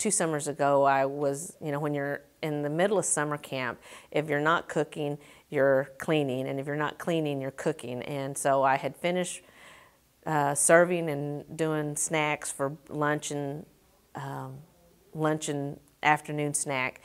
2 summers ago, I was, when you're in the middle of summer camp, if you're not cooking, you're cleaning, and if you're not cleaning, you're cooking. And so I had finished serving and doing snacks for lunch and afternoon snack,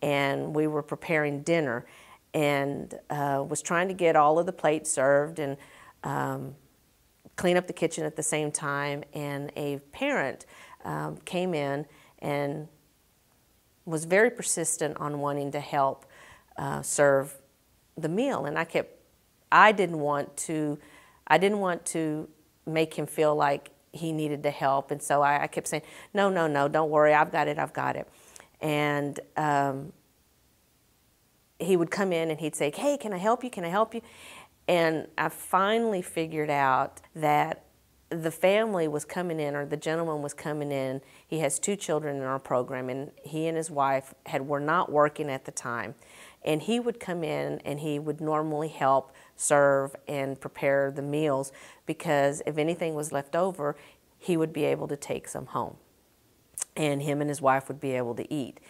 and we were preparing dinner, and was trying to get all of the plates served and clean up the kitchen at the same time. And a parent came in and was very persistent on wanting to help serve the meal, and I didn't want to make him feel like he needed to help, and so I kept saying, no, don't worry, I've got it. And he would come in and he'd say, hey, can I help you? And I finally figured out that the family was coming in, or the gentleman was coming in. He has 2 children in our program, and he and his wife were not working at the time. And he would come in and he would normally help serve and prepare the meals, because if anything was left over, he would be able to take some home, and him and his wife would be able to eat.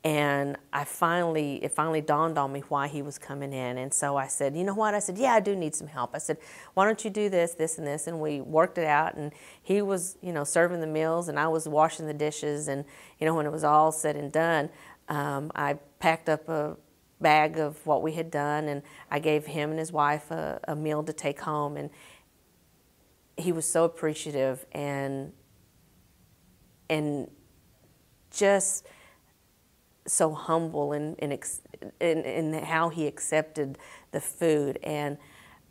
And it finally dawned on me why he was coming in. And so I said, you know what? I said, yeah, I do need some help. I said, why don't you do this, this, and this? And we worked it out, and he was, serving the meals, and I was washing the dishes. And, when it was all said and done, I packed up a bag of what we had done, and I gave him and his wife a meal to take home. And he was so appreciative and just so humble in how he accepted the food. And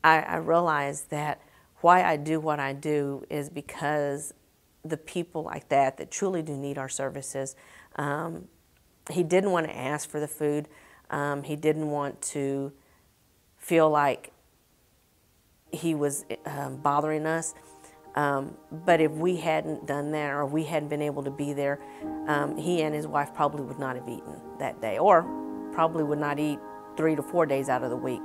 I realized that why I do what I do is because the people like that truly do need our services. He didn't want to ask for the food. He didn't want to feel like he was bothering us. But if we hadn't done that, or we hadn't been able to be there, he and his wife probably would not have eaten that day, or probably would not eat 3 to 4 days out of the week.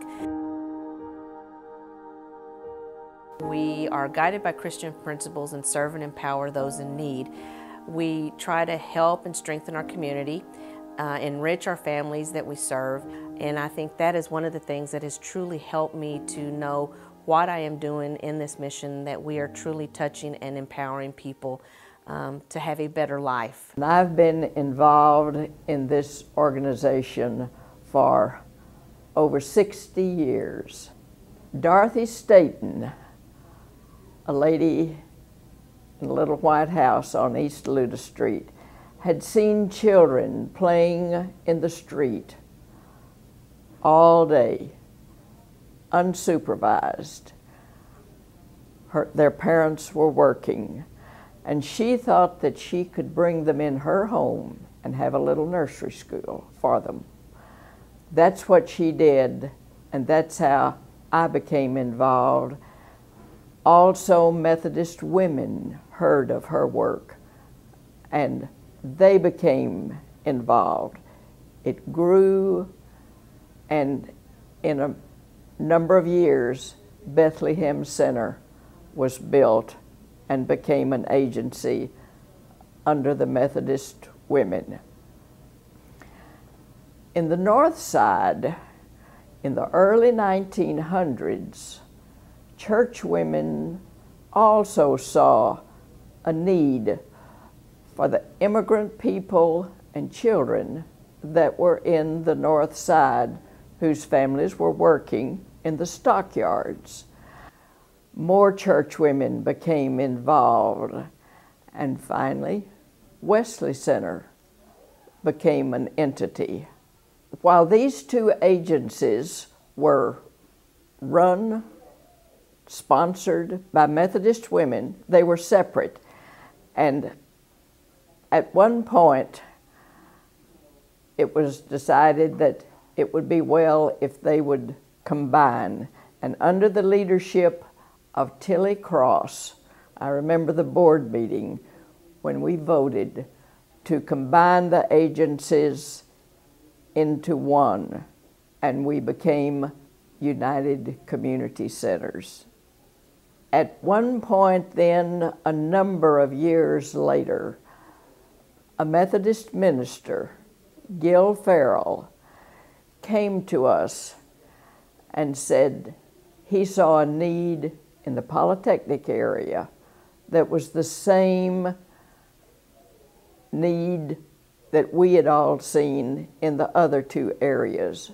We are guided by Christian principles and serve and empower those in need. We try to help and strengthen our community, enrich our families that we serve, and I think that is one of the things that has truly helped me to know what I am doing in this mission, that we are truly touching and empowering people to have a better life. I've been involved in this organization for over 60 years. Dorothy Staten, a lady in a little white house on East Luda Street, had seen children playing in the street all day, unsupervised. Their parents were working, and she thought that she could bring them in her home and have a little nursery school for them. That's what she did, and that's how I became involved. Also, Methodist women heard of her work, and they became involved. It grew, and in a number of years, Bethlehem Center was built and became an agency under the Methodist women. In the North Side, in the early 1900s, church women also saw a need for the immigrant people and children that were in the North Side, whose families were working in the stockyards. More church women became involved, and finally, Wesley Center became an entity. While these 2 agencies were run, sponsored by Methodist women, they were separate. And at one point, it was decided that it would be well if they would combine. And under the leadership of Tilly Cross, I remember the board meeting when we voted to combine the agencies into one, and we became United Community Centers. At one point then, a number of years later, a Methodist minister, Gil Farrell, came to us and said he saw a need in the Polytechnic area that was the same need that we had all seen in the other two areas.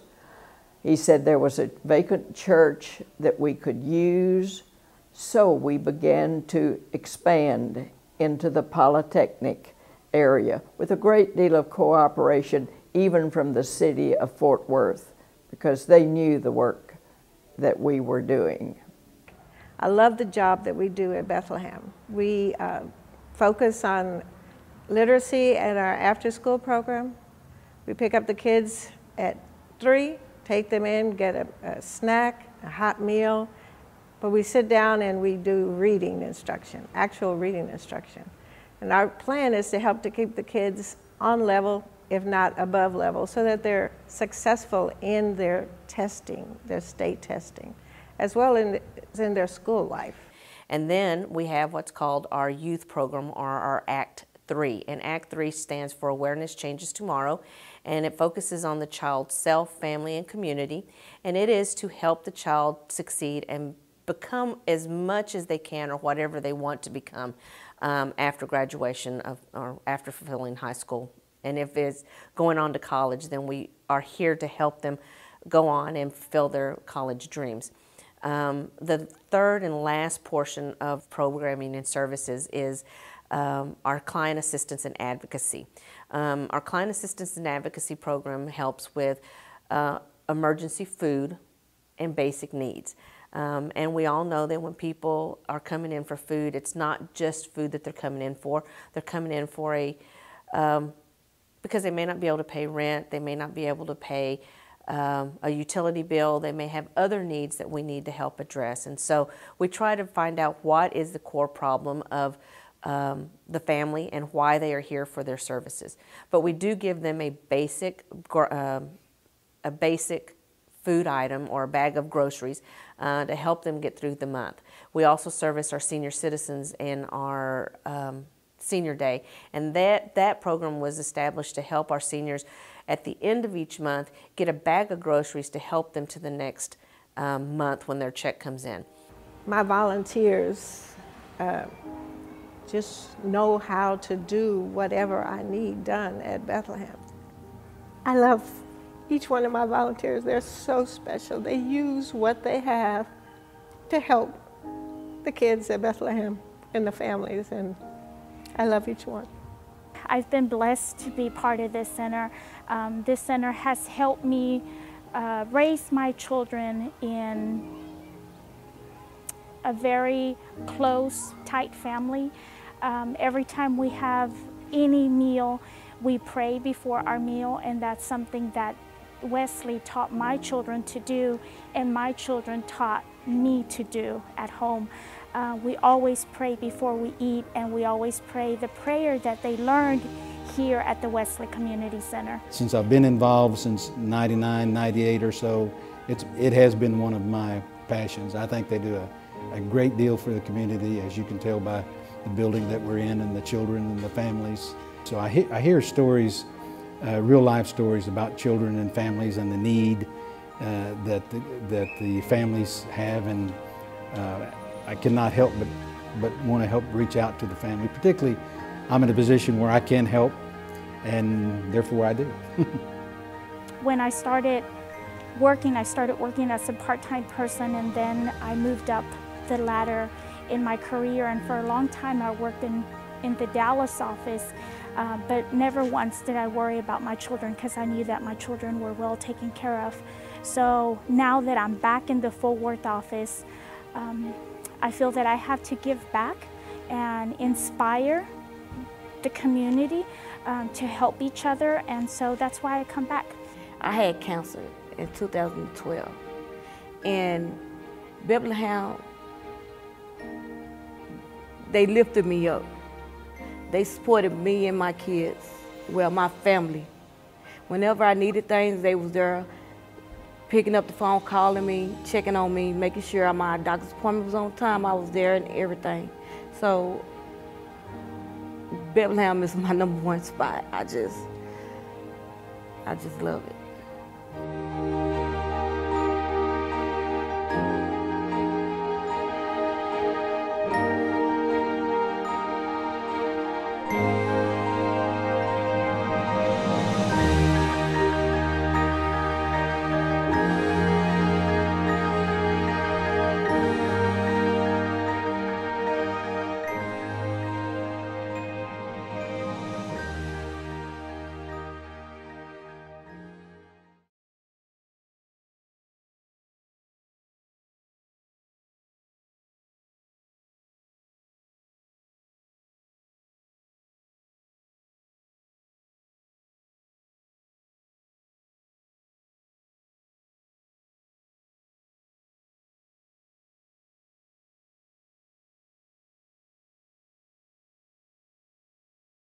He said there was a vacant church that we could use, so we began to expand into the Polytechnic area with a great deal of cooperation, even from the city of Fort Worth, because they knew the work that we were doing. I love the job that we do at Bethlehem. We focus on literacy at our after-school program. We pick up the kids at 3, take them in, get a snack, a hot meal, but we sit down and we do reading instruction, actual reading instruction. And our plan is to help to keep the kids on level, if not above level, so that they're successful in their testing, their state testing, as well as in their school life. And then we have what's called our youth program, or our Act 3. And Act 3 stands for Awareness Changes Tomorrow, and it focuses on the child's self, family, and community. And it is to help the child succeed and become as much as they can, or whatever they want to become after graduation or after fulfilling high school. And if it's going on to college, then we are here to help them go on and fulfill their college dreams. The third and last portion of programming and services is our client assistance and advocacy. Our client assistance and advocacy program helps with emergency food and basic needs. And we all know that when people are coming in for food, it's not just food that they're coming in for. They're coming in for because they may not be able to pay rent, they may not be able to pay a utility bill, they may have other needs that we need to help address. And so we try to find out what is the core problem of the family and why they are here for their services. But we do give them a basic food item or a bag of groceries to help them get through the month. We also service our senior citizens in our Senior Day, and that program was established to help our seniors at the end of each month get a bag of groceries to help them to the next month when their check comes in. My volunteers just know how to do whatever I need done at Bethlehem. I love each one of my volunteers. They're so special. They use what they have to help the kids at Bethlehem and the families, and I love each one. I've been blessed to be part of this center. This center has helped me raise my children in a very close, tight family. Every time we have any meal, we pray before our meal, and that's something that Wesley taught my children to do, and my children taught me to do at home. We always pray before we eat, and we always pray the prayer that they learned here at the Wesley Community Center. Since I've been involved since 99, 98 or so, it has been one of my passions. I think they do a great deal for the community, as you can tell by the building that we're in and the children and the families. So I hear stories, real life stories about children and families and the need that the families have, and I cannot help but want to help reach out to the family. Particularly, I'm in a position where I can help, and therefore I do. When I started working as a part-time person, and then I moved up the ladder in my career, and for a long time I worked in the Dallas office, but never once did I worry about my children, because I knew that my children were well taken care of. So now that I'm back in the Fort Worth office, I feel that I have to give back and inspire the community to help each other, and so that's why I come back. I had cancer in 2012, and Bethlehem, they lifted me up. They supported me and my kids, well, my family. Whenever I needed things, they was there, picking up the phone, calling me, checking on me, making sure my doctor's appointment was on time. I was there and everything. So Bethlehem is my number one spot. I just love it.